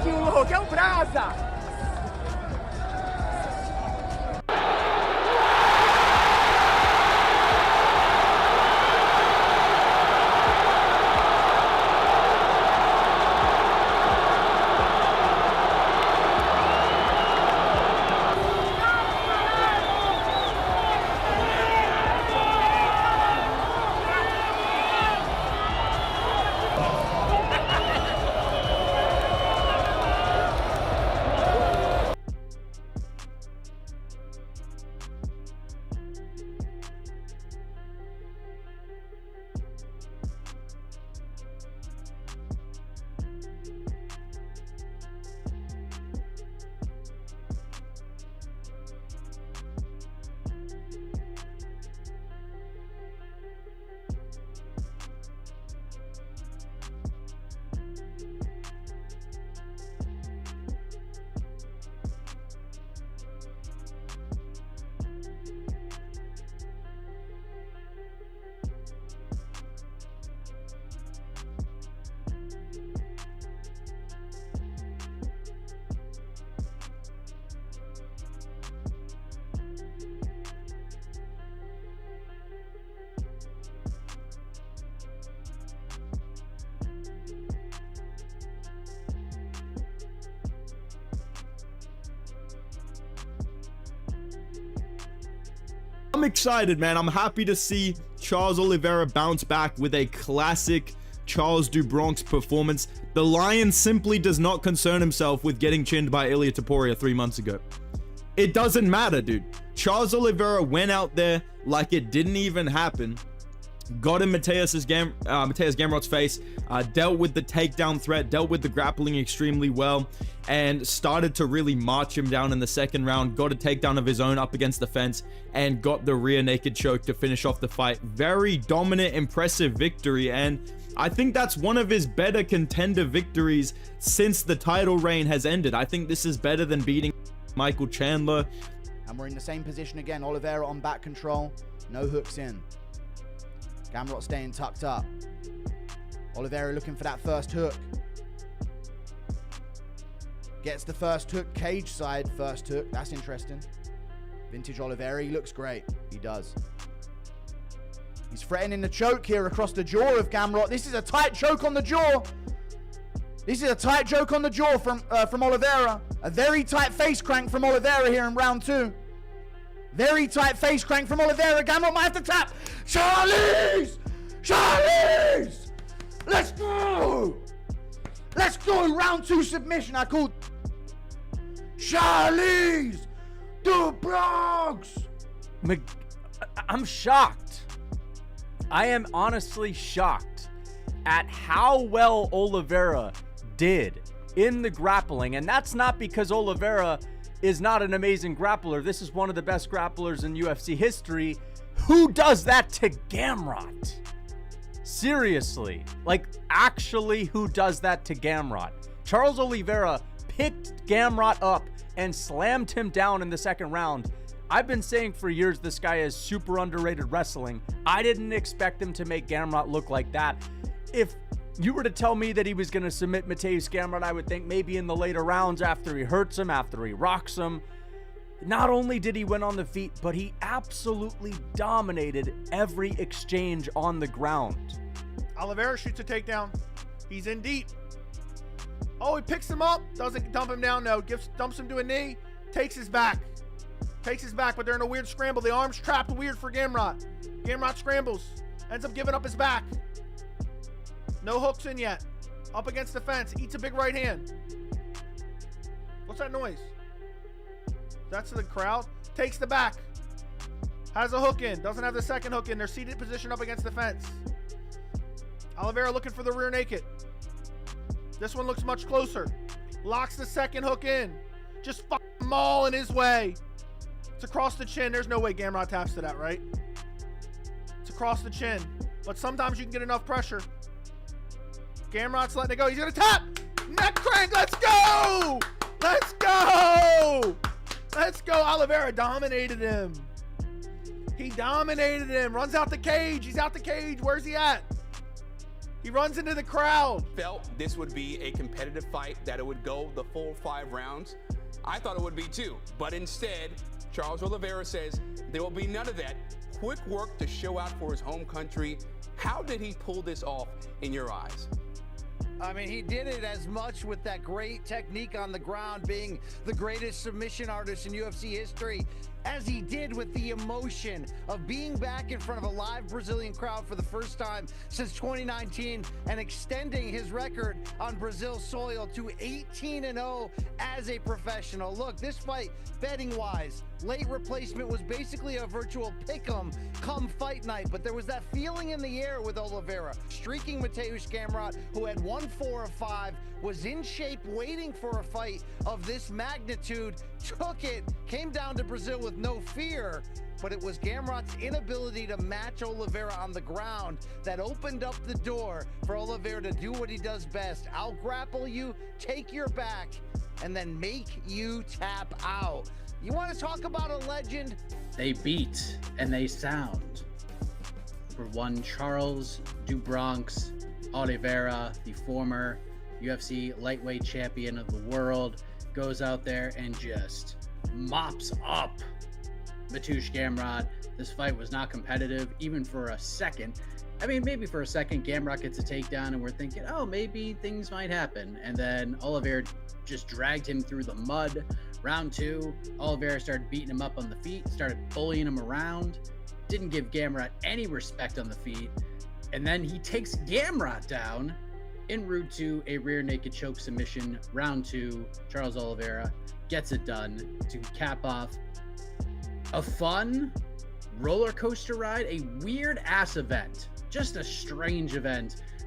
aquilo, que é o brasa! I'm excited, man. I'm happy to see Charles Oliveira bounce back with a classic Charles do Bronx performance. The Lion simply does not concern himself with getting chinned by Ilia Topuria 3 months ago. It doesn't matter, dude. Charles Oliveira went out there like it didn't even happen. Got in Mateusz Gamrot's face, dealt with the takedown threat, dealt with the grappling extremely well, and started to really march him down in the second round. Got a takedown of his own up against the fence, and got the rear naked choke to finish off the fight. Very dominant, impressive victory, and I think that's one of his better contender victories since the title reign has ended. I think this is better than beating Michael Chandler. And we're in the same position again. Oliveira on back control, no hooks in. Gamrot staying tucked up. Oliveira looking for that first hook. Gets the first hook, cage side first hook. That's interesting. Vintage Oliveira, he looks great. He does. He's threatening the choke here across the jaw of Gamrot. This is a tight choke on the jaw. This is a tight choke on the jaw from Oliveira. A very tight face crank from Oliveira here in round 2. Very tight face crank from Oliveira. Gamrot might have to tap. Charlies! Charlies! Let's go! Let's go! Round 2 submission. I called Charlies! The Bronx! I'm shocked. I am honestly shocked at how well Oliveira did in the grappling. And that's not because Oliveira is not an amazing grappler. This is one of the best grapplers in UFC history. Who does that to Gamrot? Seriously, like actually who does that to Gamrot? Charles Oliveira picked Gamrot up and slammed him down in the second round. I've been saying for years this guy is super underrated wrestling. I didn't expect him to make Gamrot look like that. If you were to tell me that he was going to submit Mateusz Gamrot, I would think maybe in the later rounds after he hurts him, after he rocks him. Not only did he win on the feet, but he absolutely dominated every exchange on the ground. Oliveira shoots a takedown. He's in deep. Oh, he picks him up. Doesn't dump him down, no. Dumps him to a knee. Takes his back. But they're in a weird scramble. The arm's trapped weird for Gamrot. Gamrot scrambles. Ends up giving up his back. No hooks in yet. Up against the fence. Eats a big right hand. What's that noise? That's the crowd. Takes the back. Has a hook in. Doesn't have the second hook in. They're seated position up against the fence. Oliveira looking for the rear naked. This one looks much closer. Locks the second hook in. Just fucking mauling his way. It's across the chin. There's no way Gamrot taps to that, right? It's across the chin. But sometimes you can get enough pressure. Gamrot's letting it go. He's going to tap. Neck crank. Let's go. Let's go. Let's go. Oliveira dominated him. He dominated him. Runs out the cage. He's out the cage. Where's he at? He runs into the crowd. Felt this would be a competitive fight, that it would go the full 5 rounds. I thought it would be too, but instead, Charles Oliveira says there will be none of that. Quick work to show out for his home country. How did he pull this off in your eyes? I mean, he did it as much with that great technique on the ground, being the greatest submission artist in UFC history, as he did with the emotion of being back in front of a live Brazilian crowd for the first time since 2019 and extending his record on Brazil soil to 18-0 as a professional. Look, this fight, betting-wise, late replacement was basically a virtual pick'em come fight night, but there was that feeling in the air with Oliveira. Streaking Mateusz Gamrot, who had won 4 of 5, was in shape waiting for a fight of this magnitude, took it, came down to Brazil with no fear, but it was Gamrot's inability to match Oliveira on the ground that opened up the door for Oliveira to do what he does best. I'll grapple you, take your back, and then make you tap out. You want to talk about a legend? They beat and they sound for one Charles do Bronx Oliveira, the former UFC lightweight champion of the world, goes out there and just mops up Mateusz Gamrot. This fight was not competitive even for a second. I mean, maybe for a second, Gamrot gets a takedown and we're thinking, oh, maybe things might happen. And then Oliveira just dragged him through the mud. Round 2, Oliveira started beating him up on the feet, started bullying him around, didn't give Gamrot any respect on the feet. And then he takes Gamrot down en route to a rear naked choke submission. Round 2, Charles Oliveira gets it done to cap off a fun roller coaster ride, a weird ass event, just a strange event